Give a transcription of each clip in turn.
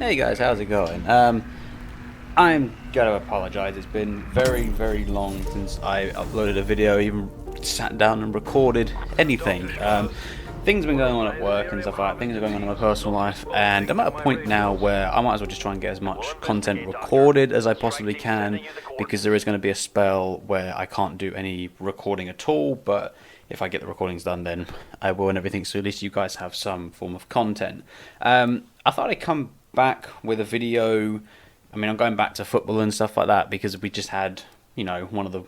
Hey guys, how's it going? I'm gonna apologize. It's been very, very long since I uploaded a video, even sat down and recorded anything. Things have been going on at work and stuff like that. Things are going on in my personal life, and I'm at a point now where I might as well just try and get as much content recorded as I possibly can, because there is going to be a spell where I can't do any recording at all. But if I get the recordings done, then I will and everything. So at least you guys have some form of content. I thought I'd come back with a video. I mean, I'm going back to football and stuff like that because we just had, one of the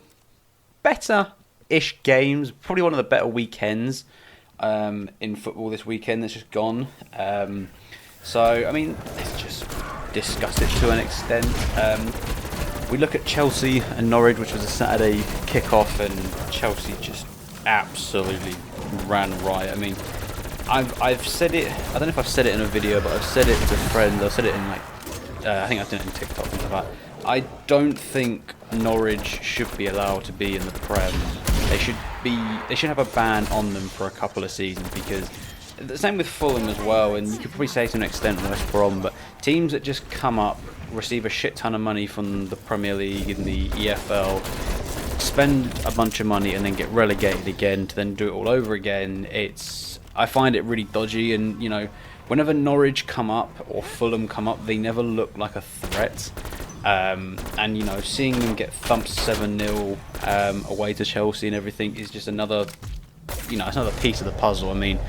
better-ish games, probably one of the better weekends in football this weekend that's just gone. So, I mean, let's just discuss it to an extent. We look at Chelsea and Norwich, which was a Saturday kickoff, and Chelsea just absolutely ran riot. I mean, I've said it. I don't know if I've said it in a video, but I've said it to friends. I've said it in I think I've done it in TikTok and stuff like that. I don't think Norwich should be allowed to be in the Prem. They should have a ban on them for a couple of seasons, because the same with Fulham as well, and you could probably say to an extent West Brom, but teams that just come up, receive a shit ton of money from the Premier League and the EFL, spend a bunch of money and then get relegated again to then do it all over again. I find it really dodgy, and whenever Norwich come up or Fulham come up, they never look like a threat. And seeing them get thumped 7-0 away to Chelsea and everything is just another, it's another piece of the puzzle. I mean,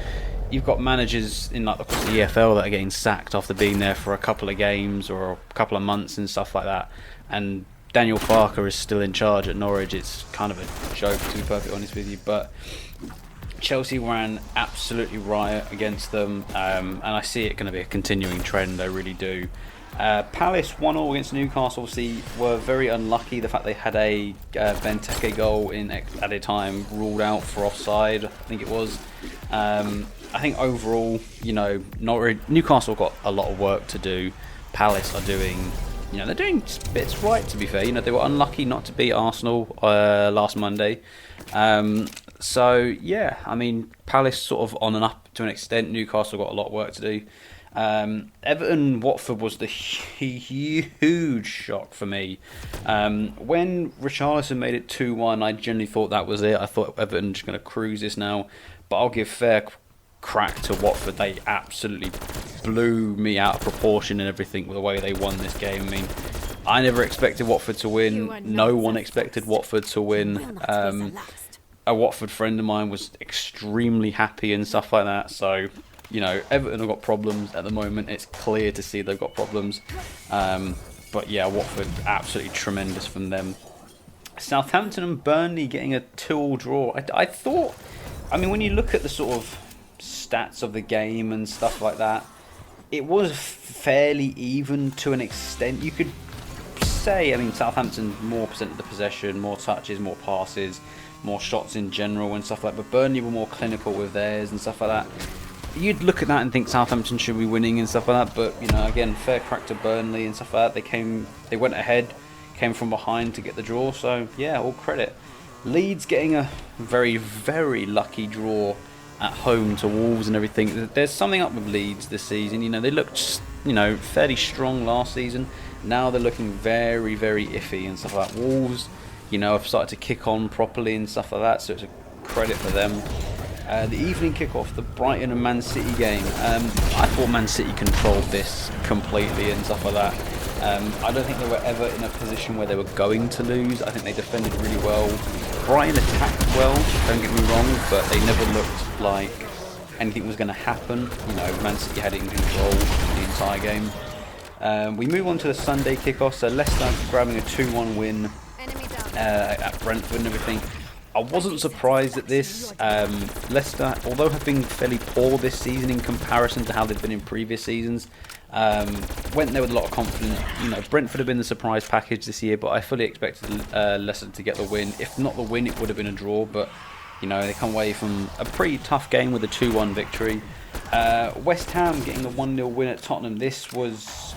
you've got managers in the EFL that are getting sacked after being there for a couple of games or a couple of months and stuff like that, and Daniel Farke is still in charge at Norwich. It's kind of a joke, to be perfectly honest with you, but Chelsea ran absolutely riot against them, and I see it going to be a continuing trend. I really do. Palace 1-0 against Newcastle. Obviously, were very unlucky. The fact they had a Benteke goal in added time ruled out for offside, I think it was. I think overall, Newcastle got a lot of work to do. Palace are doing, they're doing bits right, to be fair. They were unlucky not to beat Arsenal last Monday. So, yeah, I mean, Palace sort of on and up to an extent. Newcastle got a lot of work to do. Everton-Watford was the huge shock for me. When Richarlison made it 2-1, I generally thought that was it. I thought Everton just going to cruise this now. But I'll give fair crack to Watford. They absolutely blew me out of proportion and everything with the way they won this game. I mean, I never expected Watford to win. No one expected Watford to win. A Watford friend of mine was extremely happy and stuff like that. So, Everton have got problems at the moment. It's clear to see they've got problems. But yeah, Watford, absolutely tremendous from them. Southampton and Burnley getting a 2-2 draw. I thought, when you look at the sort of stats of the game and stuff like that, it was fairly even to an extent. You could say, Southampton more percent of the possession, more touches, more passes, more shots in general and stuff like that, but Burnley were more clinical with theirs and stuff like that. You'd look at that and think Southampton should be winning and stuff like that, but again, fair crack to Burnley and stuff like that. They went ahead, came from behind to get the draw, so yeah, all credit. Leeds getting a very, very lucky draw at home to Wolves and everything. There's something up with Leeds this season. They looked fairly strong last season. Now they're looking very, very iffy and stuff like that. Wolves, have started to kick on properly and stuff like that, so it's a credit for them. The evening kickoff, the Brighton and Man City game. I thought Man City controlled this completely and stuff like that. I don't think they were ever in a position where they were going to lose. I think they defended really well. Brighton attacked well, don't get me wrong, but they never looked like anything was going to happen. Man City had it in control the entire game. We move on to the Sunday kickoff. So Leicester grabbing a 2-1 win at Brentford and everything. I wasn't surprised at this. Leicester, although have been fairly poor this season in comparison to how they've been in previous seasons, went there with a lot of confidence. Brentford have been the surprise package this year, but I fully expected Leicester to get the win. If not the win, it would have been a draw, but they come away from a pretty tough game with a 2-1 victory. West Ham getting a 1-0 win at Tottenham. This was,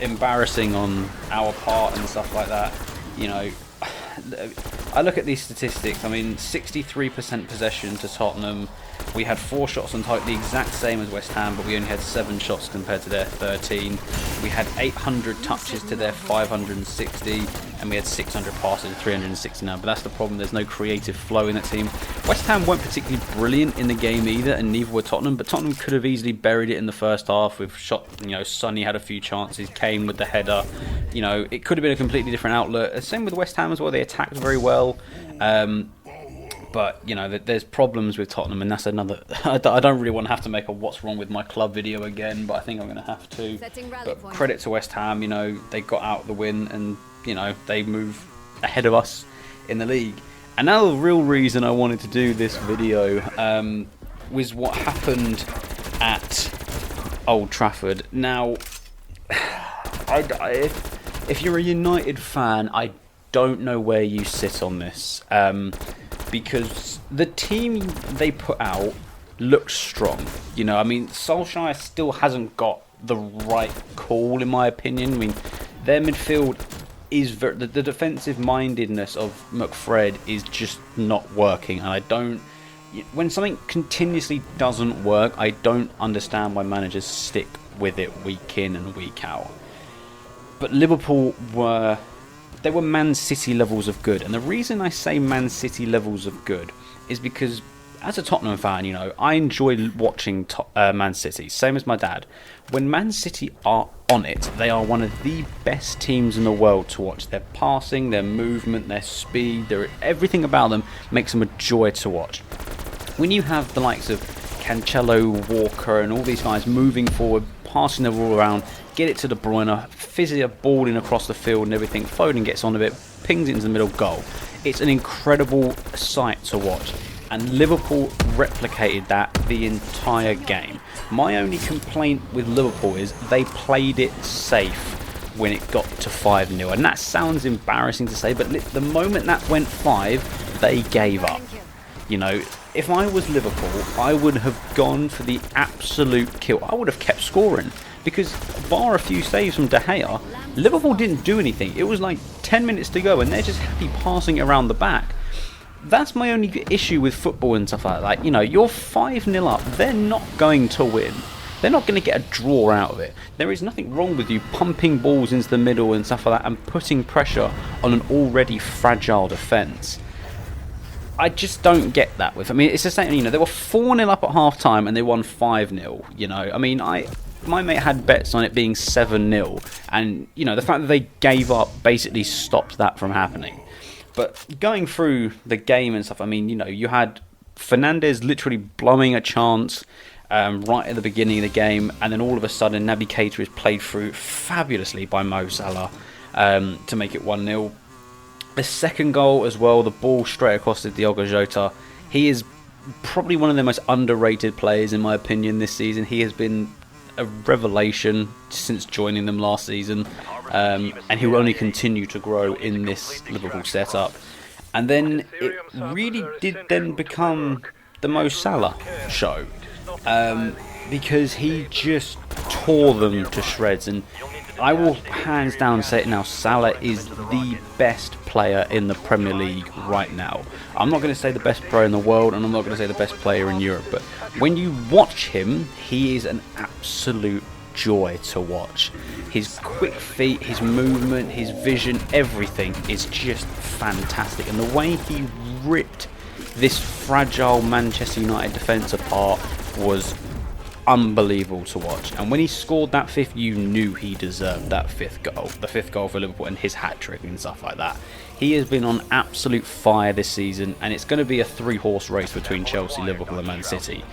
embarrassing on our part and stuff like that. I look at these statistics. 63% possession to Tottenham, We had 4 shots on target, the exact same as West Ham, but we only had 7 shots compared to their 13. We had 800 touches to their 560, and we had 600 passes to 369. But that's the problem, there's no creative flow in that team. West Ham weren't particularly brilliant in the game either, and neither were Tottenham, but Tottenham could have easily buried it in the first half with shot, Sonny had a few chances, Kane with the header. It could have been a completely different outlet. Same with West Ham as well, they attacked very well. But, there's problems with Tottenham, and that's another... I don't really want to have to make a what's wrong with my club video again, but I think I'm going to have to. But credit to West Ham, they got out the win, and, they move ahead of us in the league. And now the real reason I wanted to do this video was what happened at Old Trafford. Now, if you're a United fan, I don't know where you sit on this. Because the team they put out looks strong. Solskjaer still hasn't got the right call, in my opinion. Their midfield is the defensive mindedness of McFred is just not working, and when something continuously doesn't work, I don't understand why managers stick with it week in and week out. But Liverpool were Man City levels of good, and the reason I say Man City levels of good is because as a Tottenham fan, I enjoy watching Man City, same as my dad. When Man City are on it, they are one of the best teams in the world to watch. Their passing, their movement, their speed, everything about them makes them a joy to watch. When you have the likes of Cancelo, Walker and all these guys moving forward, passing the ball around, get it to De Bruyne, fizzy a ball in across the field and everything, Foden gets on a bit, pings it into the middle, goal. It's an incredible sight to watch, and Liverpool replicated that the entire game. My only complaint with Liverpool is they played it safe when it got to 5-0, and that sounds embarrassing to say, but the moment that went 5, they gave up. If I was Liverpool, I would have gone for the absolute kill. I would have kept scoring, because bar a few saves from De Gea, Liverpool didn't do anything. It was like 10 minutes to go, and they're just happy passing it around the back. That's my only issue with football and stuff like that. You're 5-0 up. They're not going to win. They're not going to get a draw out of it. There is nothing wrong with you pumping balls into the middle and stuff like that and putting pressure on an already fragile defence. I just don't get that with. It's the same. They were 4-0 up at half time and they won 5-0. My mate had bets on it being 7-0, and the fact that they gave up basically stopped that from happening. But going through the game and stuff, you had Fernandes literally blowing a chance right at the beginning of the game, and then all of a sudden Naby Keita is played through fabulously by Mo Salah to make it 1-0. The second goal as well, the ball straight across to Diogo Jota. He is probably one of the most underrated players in my opinion this season. He has been a revelation since joining them last season, and he will only continue to grow in this Liverpool setup. And then it really did then become the Mo Salah show, because he just tore them to shreds. And I will hands down say it now, Salah is the best player in the Premier League right now. I'm not going to say the best player in the world, and I'm not going to say the best player in Europe, but when you watch him, he is an absolute joy to watch. His quick feet, his movement, his vision, everything is just fantastic. And the way he ripped this fragile Manchester United defence apart was unbelievable to watch. And when he scored that fifth, you knew he deserved that fifth goal, the fifth goal for Liverpool, and his hat-trick and stuff like that. He has been on absolute fire this season, and it's going to be a 3-horse race between Chelsea, Liverpool and Man City.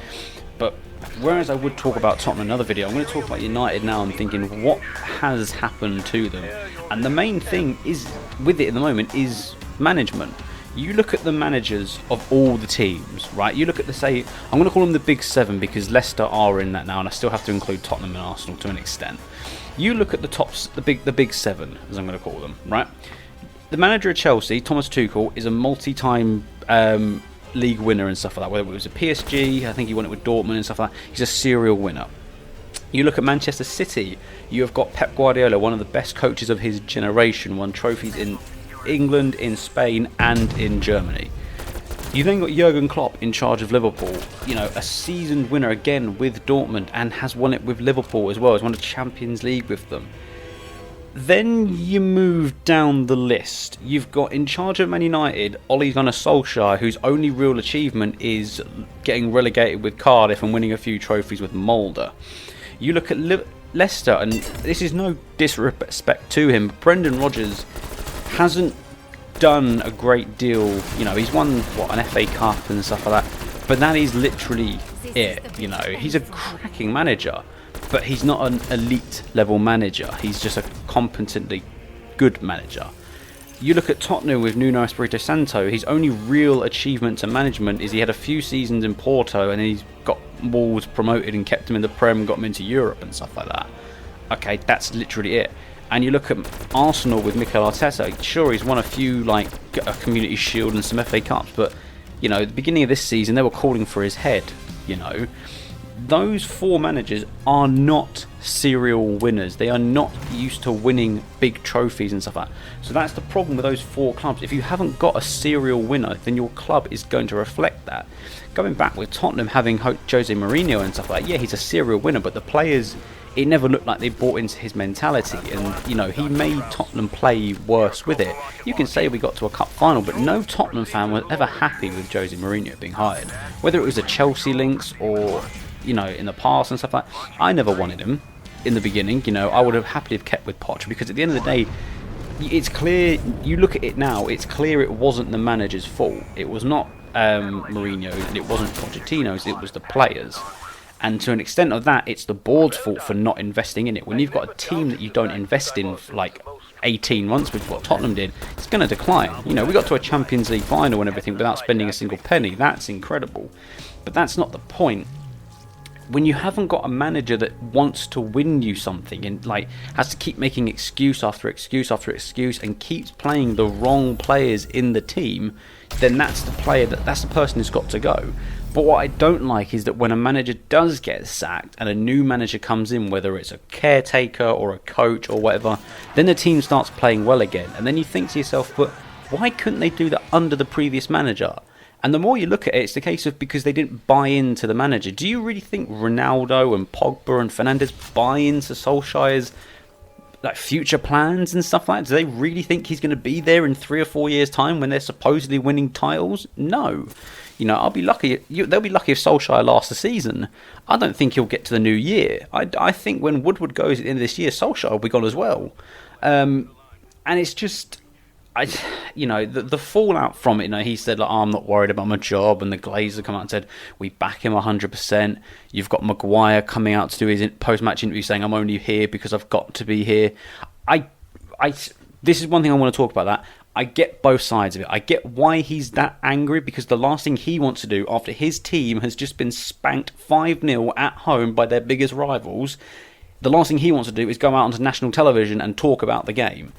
But whereas I would talk about Tottenham in another video, I'm going to talk about United now. I'm thinking, what has happened to them? And the main thing is with it at the moment is management. You look at the managers of all the teams, right? You look at I'm going to call them the Big Seven because Leicester are in that now, and I still have to include Tottenham and Arsenal to an extent. You look at the tops, the big seven, as I'm going to call them, right? The manager of Chelsea, Thomas Tuchel, is a multi-time league winner and stuff like that. Whether it was a PSG, I think he won it with Dortmund and stuff like that. He's a serial winner. You look at Manchester City, you have got Pep Guardiola, one of the best coaches of his generation, won trophies in England, in Spain and in Germany. You then got Jurgen Klopp in charge of Liverpool, a seasoned winner again with Dortmund, and has won it with Liverpool as well, has won the Champions League with them. Then you move down the list. You've got in charge of Man United, Ole Gunnar Solskjaer, whose only real achievement is getting relegated with Cardiff and winning a few trophies with Mulder. You look at Leicester, and this is no disrespect to him, but Brendan Rodgers hasn't done a great deal. He's won an FA Cup and stuff like that, but that is literally it. He's a cracking manager, but he's not an elite level manager. He's just a competently good manager. You look at Tottenham with Nuno Espirito Santo, his only real achievement to management is he had a few seasons in Porto and he's got Wolves promoted and kept him in the Prem, got him into Europe and stuff like that. Okay, that's literally it. And you look at Arsenal with Mikel Arteta, sure, he's won a few, like a Community Shield and some FA Cups, but, at the beginning of this season, they were calling for his head, Those four managers are not serial winners. They are not used to winning big trophies and stuff like that. So that's the problem with those four clubs. If you haven't got a serial winner, then your club is going to reflect that. Going back with Tottenham having Jose Mourinho and stuff like that, yeah, he's a serial winner, but the players, it never looked like they bought into his mentality, and he made Tottenham play worse with it. You can say we got to a cup final, but no Tottenham fan was ever happy with Jose Mourinho being hired, whether it was a Chelsea links or in the past and stuff like that. I never wanted him in the beginning. I would have happily have kept with Poch, because at the end of the day, it's clear, you look at it now, it's clear it wasn't the manager's fault. It was not Mourinho's, and it wasn't Pochettino's, it was the players. And to an extent of that, it's the board's fault for not investing in it. When you've got a team that you don't invest in for like 18 months, with what Tottenham did, it's going to decline. We got to a Champions League final and everything without spending a single penny. That's incredible. But that's not the point. When you haven't got a manager that wants to win you something and has to keep making excuse after excuse after excuse and keeps playing the wrong players in the team, then that's the person who's got to go. But what I don't like is that when a manager does get sacked and a new manager comes in, whether it's a caretaker or a coach or whatever, then the team starts playing well again. And then you think to yourself, but why couldn't they do that under the previous manager? And the more you look at it, it's the case of because they didn't buy into the manager. Do you really think Ronaldo and Pogba and Fernandes buy into Solskjaer's future plans and stuff like that? Do they really think he's going to be there in 3 or 4 years' time when they're supposedly winning titles? No. I'll be lucky. They'll be lucky if Solskjaer lasts the season. I don't think he'll get to the new year. I think when Woodward goes at the end of this year, Solskjaer will be gone as well. And it's just, the fallout from it. He said, I'm not worried about my job, and the Glazers come out and said, we back him 100%. You've got Maguire coming out to do his post-match interview saying, I'm only here because I've got to be here. This is one thing I want to talk about that. I get both sides of it. I get why he's that angry, because the last thing he wants to do after his team has just been spanked 5-0 at home by their biggest rivals, the last thing he wants to do is go out onto national television and talk about the game.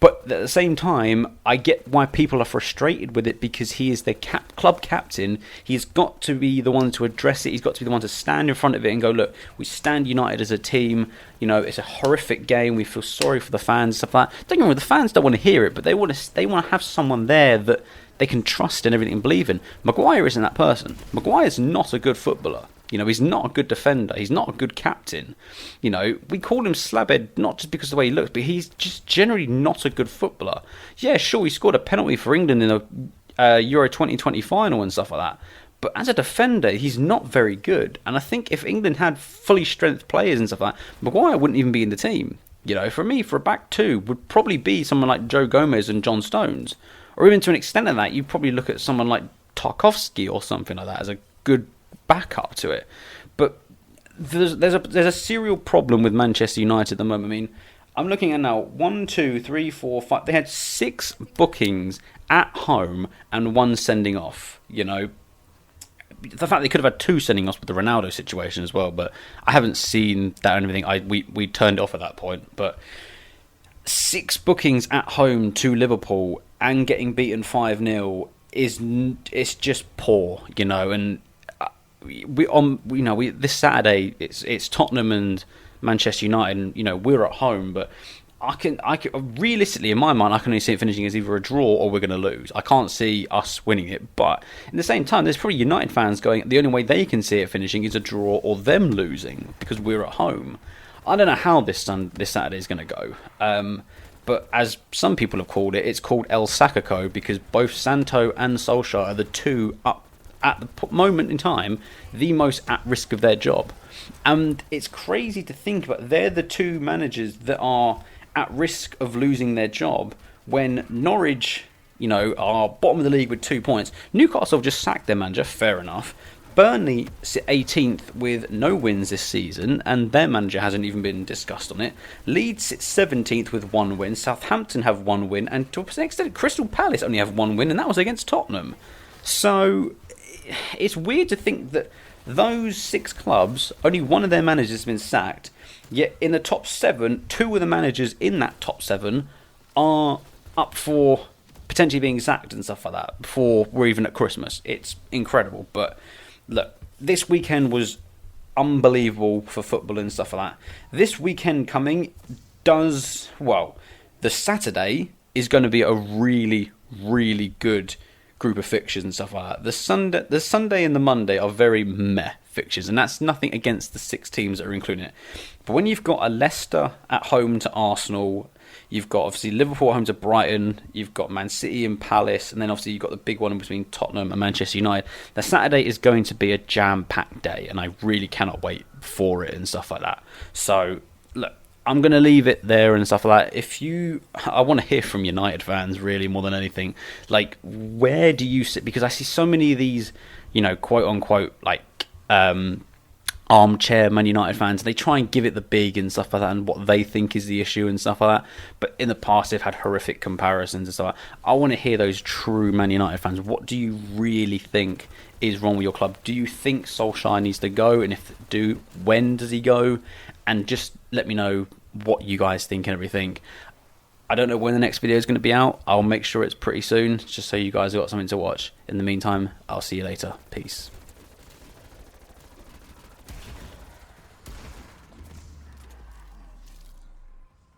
But at the same time, I get why people are frustrated with it, because he is their club captain. He's got to be the one to address it. He's got to be the one to stand in front of it and go, look, we stand united as a team. It's a horrific game. We feel sorry for the fans, stuff like that. Don't get me wrong, the fans don't want to hear it, but they want to have someone there that they can trust in everything and believe in. Maguire isn't that person. Maguire's not a good footballer. He's not a good defender. He's not a good captain. We call him Slabhead not just because of the way he looks, but he's just generally not a good footballer. Yeah, sure, he scored a penalty for England in the Euro 2020 final and stuff like that. But as a defender, he's not very good. And I think if England had fully strength players and stuff like that, Maguire wouldn't even be in the team. For me, for a back two, would probably be someone like Joe Gomez and John Stones. Or even to an extent of that, you'd probably look at someone like Tarkowski or something like that as a good backup to it. But there's a serial problem with Manchester United at the moment. I'm looking at now 1, 2, 3, 4, 5. They had 6 bookings at home and 1 sending off. The fact they could have had 2 sending offs with the Ronaldo situation as well, but I haven't seen that or anything. We turned it off at that point. But 6 bookings at home to Liverpool and getting beaten 5-0 it's just poor, and this Saturday it's Tottenham and Manchester United, and we're at home, but I can realistically, in my mind, I can only see it finishing as either a draw or we're going to lose. I can't see us winning it. But at the same time, there's probably United fans going, the only way they can see it finishing is a draw or them losing because we're at home. I don't know how this Saturday is going to go. But as some people have called it, it's called El Sacco because both Santo and Solskjaer are the two up at the moment in time the most at risk of their job. And it's crazy to think about. They're the two managers that are at risk of losing their job when Norwich, are bottom of the league with 2 points. Newcastle have just sacked their manager, fair enough. Burnley sit 18th with no wins this season, and their manager hasn't even been discussed on it. Leeds sit 17th with 1 win. Southampton have 1 win, and to an extent, Crystal Palace only have 1 win, and that was against Tottenham. So it's weird to think that those 6 clubs, only one of their managers has been sacked, yet in the top 7, 2 of the managers in that top 7 are up for potentially being sacked and stuff like that before we're even at Christmas. It's incredible. But look, this weekend was unbelievable for football and stuff like that. This weekend coming the Saturday is going to be a really, really good group of fixtures and stuff like that. The Sunday and the Monday are very meh fixtures, and that's nothing against the 6 teams that are including it. But when you've got a Leicester at home to Arsenal, you've got obviously Liverpool at home to Brighton, you've got Man City and Palace, and then obviously you've got the big one between Tottenham and Manchester United. The Saturday is going to be a jam-packed day, and I really cannot wait for it and stuff like that. So, look, I'm going to leave it there and stuff like that. I want to hear from United fans really more than anything. Like, where do you sit? Because I see so many of these, quote unquote, like, armchair Man United fans. They try and give it the big and stuff like that and what they think is the issue and stuff like that. But in the past, they've had horrific comparisons and stuff like that. I want to hear those true Man United fans. What do you really think is wrong with your club? Do you think Solskjaer needs to go? And if do, when does he go? And just let me know what you guys think and everything. I don't know when the next video is going to be out. I'll make sure it's pretty soon, just so you guys have got something to watch. In the meantime, I'll see you later. Peace.